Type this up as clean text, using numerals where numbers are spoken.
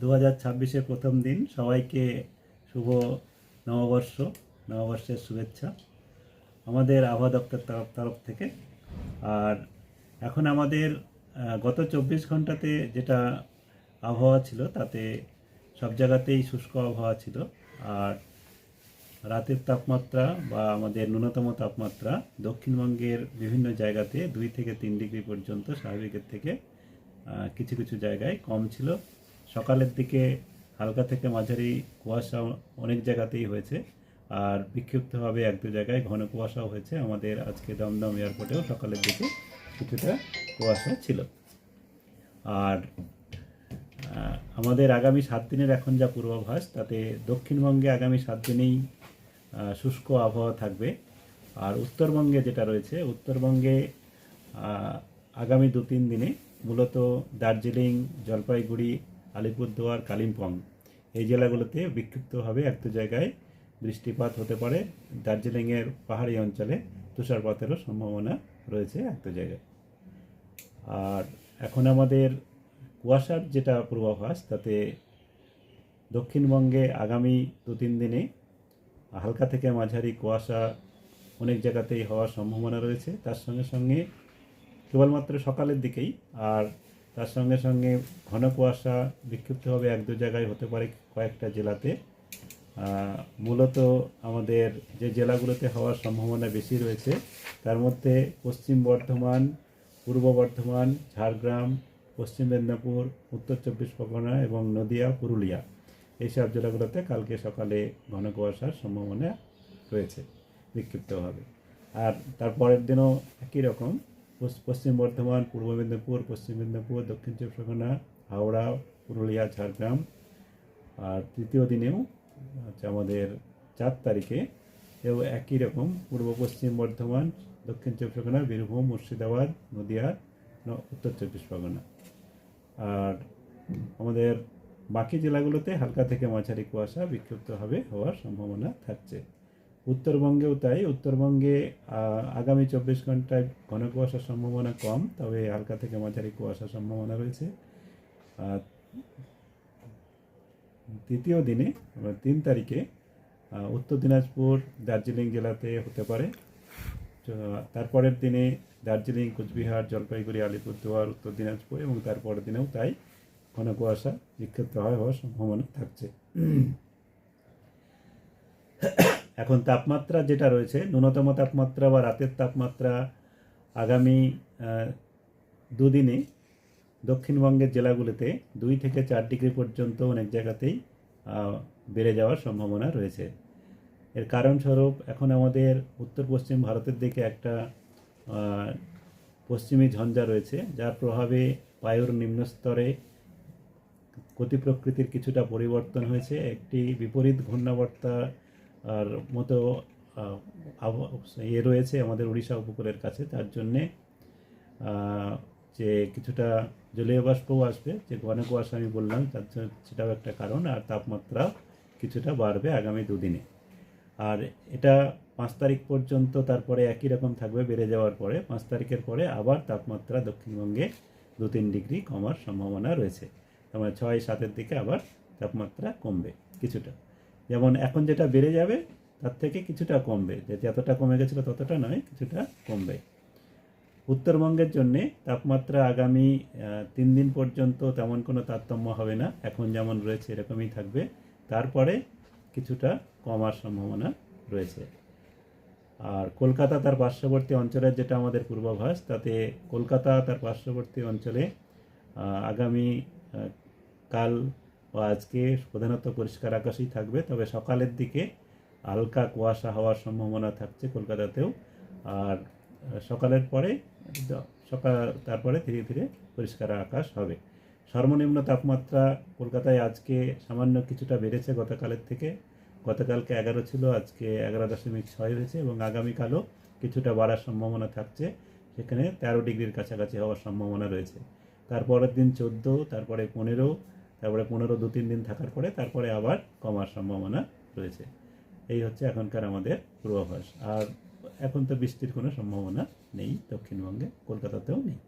2026-এর প্রথম দিন। সবাইকে শুভ নববর্ষ, নববর্ষের শুভেচ্ছা আমাদের আবহাওয়া দপ্তর তরফ থেকে। আর এখন আমাদের গত 24 ঘন্টাতে যেটা আবহাওয়া ছিল তাতে সব জায়গাতেই শুষ্ক আবহাওয়া ছিল। আর রাতের তাপমাত্রা বা আমাদের ন্যূনতম তাপমাত্রা দক্ষিণবঙ্গের বিভিন্ন জায়গাতে 2 থেকে 3 ডিগ্রি পর্যন্ত স্বাভাবিকের থেকে কিছু কিছু জায়গায় কম ছিল। সকালের দিকে হালকা থেকে মাঝারি কুয়াশা অনেক জায়গাতেই হয়েছে, আর বিক্ষিপ্তভাবে 1-2 জায়গায় ঘন কুয়াশাও হয়েছে। আমাদের আজকে দমদম এয়ারপোর্টেও সকালের দিকে কিছুটা কুয়াশা ছিল। আর আমাদের আগামী 7 দিনের এখন যা পূর্বাভাস তাতে দক্ষিণবঙ্গে আগামী 7 দিনেই শুষ্ক আবহাওয়া থাকবে। আর উত্তরবঙ্গে যেটা রয়েছে, উত্তরবঙ্গে আগামী 2-3 দিনে মূলত দার্জিলিং, জলপাইগুড়ি, আলিপুরদুয়ার, কালিম্পং এই জেলাগুলোতে বিক্ষিপ্তভাবে 1-2 জায়গায় বৃষ্টিপাত হতে পারে। দার্জিলিংয়ের পাহাড়ি অঞ্চলে তুষারপাতেরও সম্ভাবনা রয়েছে 1-2 জায়গায়। আর এখন আমাদের কুয়াশার যেটা পূর্বাভাস তাতে দক্ষিণবঙ্গে আগামী 2-3 দিনে হালকা থেকে মাঝারি কুয়াশা অনেক জায়গাতেই হওয়ার সম্ভাবনা রয়েছে। তার সঙ্গে সঙ্গে কেবলমাত্র সকালের দিকেই, আর তার সঙ্গে সঙ্গে ঘন কুয়াশা বিক্ষিপ্তভাবে 1-2 জায়গায় হতে পারে কয়েকটা জেলাতে। মূলত আমাদের যে জেলাগুলোতে হওয়ার সম্ভাবনা বেশি রয়েছে তার মধ্যে পশ্চিম বর্ধমান, পূর্ব বর্ধমান, ঝাড়গ্রাম, পশ্চিম মেদিনীপুর, উত্তর 24 পরগনা এবং নদিয়া, পুরুলিয়া এইসব জেলাগুলোতে কালকে সকালে ঘন কুয়াশার সম্ভাবনা রয়েছে বিক্ষিপ্তভাবে। আর তারপরের দিনও একই রকম পশ্চিম বর্ধমান, পূর্ব মেদিনীপুর, পশ্চিম মেদিনীপুর, দক্ষিণ 24 পরগনা, হাওড়া, পুরুলিয়া, ঝাড়গ্রাম। আর তৃতীয় দিনেও আমাদের 4 তারিখে এও একই রকম পূর্ব পশ্চিম বর্ধমান, দক্ষিণ 24 পরগনা, বীরভূম, মুর্শিদাবাদ, নদিয়া, উত্তর 24 পরগনা। আর আমাদের বাকি জেলাগুলোতে হালকা থেকে মাঝারি কুয়াশা বিক্ষিপ্তভাবে হওয়ার সম্ভাবনা থাকছে। উত্তরবঙ্গেও তাই। উত্তরবঙ্গে আগামী 24 ঘন্টায় ঘন কুয়াশার সম্ভাবনা কম, তবে হালকা থেকে মাঝারি কুয়াশার সম্ভাবনা রয়েছে। তৃতীয় দিনে 3 তারিখে উত্তর দিনাজপুর, দার্জিলিং জেলাতে হতে পারে। তারপরের দিনে দার্জিলিং, কোচবিহার, জলপাইগুড়ি, আলিপুরদুয়ার, উত্তর দিনাজপুর এবং তারপরের দিনেও তাই ঘন কুয়াশা বিক্ষিপ্ত হওয়ার সম্ভাবনা থাকছে। এখন তাপমাত্রা যেটা রয়েছে, ন্যূনতম তাপমাত্রা বা রাতের তাপমাত্রা আগামী 2 দিনে দক্ষিণবঙ্গের জেলাগুলিতে 2 থেকে 4 ডিগ্রি পর্যন্ত অনেক জায়গাতেই বেড়ে যাওয়ার সম্ভাবনা রয়েছে। এর কারণস্বরূপ এখন আমাদের উত্তর পশ্চিম ভারতের দিকে একটা পশ্চিমী ঝঞ্ঝা রয়েছে, যার প্রভাবে বায়ুর নিম্নস্তরে গতি প্রকৃতির কিছুটা পরিবর্তন হয়েছে। একটি বিপরীত ঘূর্ণাবর্তা আর মতো রয়েছে আমাদের উড়িষ্যা উপকূলের কাছে। তার জন্যে যে কিছুটা জলীয় বাষ্পও আসবে, যে ঘন কুয়াশা আমি বললাম, তার সেটাও একটা কারণ। আর তাপমাত্রা কিছুটা বাড়বে আগামী 2 দিনে। আর এটা 5 তারিখ পর্যন্ত তারপরে একই রকম থাকবে বেড়ে যাওয়ার পরে। 5 তারিখের পরে আবার তাপমাত্রা দক্ষিণবঙ্গে 2-3 ডিগ্রি কমার সম্ভাবনা রয়েছে। তার 6-7-এর দিকে আবার তাপমাত্রা কমবে কিছুটা। যেমন এখন যেটা বেড়ে যাবে তার থেকে কিছুটা কমবে, যে যতটা কমে গেছিলো ততটা নয়, কিছুটা কমবে। উত্তরবঙ্গের জন্যে তাপমাত্রা আগামী 3 দিন পর্যন্ত তেমন কোনো তারতম্য হবে না, এখন যেমন রয়েছে এরকমই থাকবে। তারপরে কিছুটা কমার সম্ভাবনা রয়েছে। আর কলকাতা তার পার্শ্ববর্তী অঞ্চলের যেটা আমাদের পূর্বাভাস, তাতে কলকাতা তার পার্শ্ববর্তী অঞ্চলে আগামী কাল ও আজকে প্রধানত পরিষ্কার আকাশই থাকবে, তবে সকালের দিকে হালকা কুয়াশা হওয়ার সম্ভাবনা থাকছে কলকাতাতেও। আর সকালের পরে তারপরে ধীরে ধীরে পরিষ্কার আকাশ হবে। সর্বনিম্ন তাপমাত্রা কলকাতায় আজকে সামান্য কিছুটা বেড়েছে গতকালের থেকে। গতকালকে 11 ছিল, আজকে 11.6 হয়েছে এবং আগামীকালও কিছুটা বাড়ার সম্ভাবনা থাকছে। সেখানে 13 ডিগ্রির কাছাকাছি হওয়ার সম্ভাবনা রয়েছে। তারপরের দিন 14, তারপরে 15, তারপরে 15 2-3 দিন থাকার পরে তারপরে আবার কমার সম্ভাবনা রয়েছে। এই হচ্ছে এখনকার আমাদের পূর্বাভাস। আর এখন তো বৃষ্টির কোনো সম্ভাবনা নেই দক্ষিণবঙ্গে, কলকাতাতেও নেই।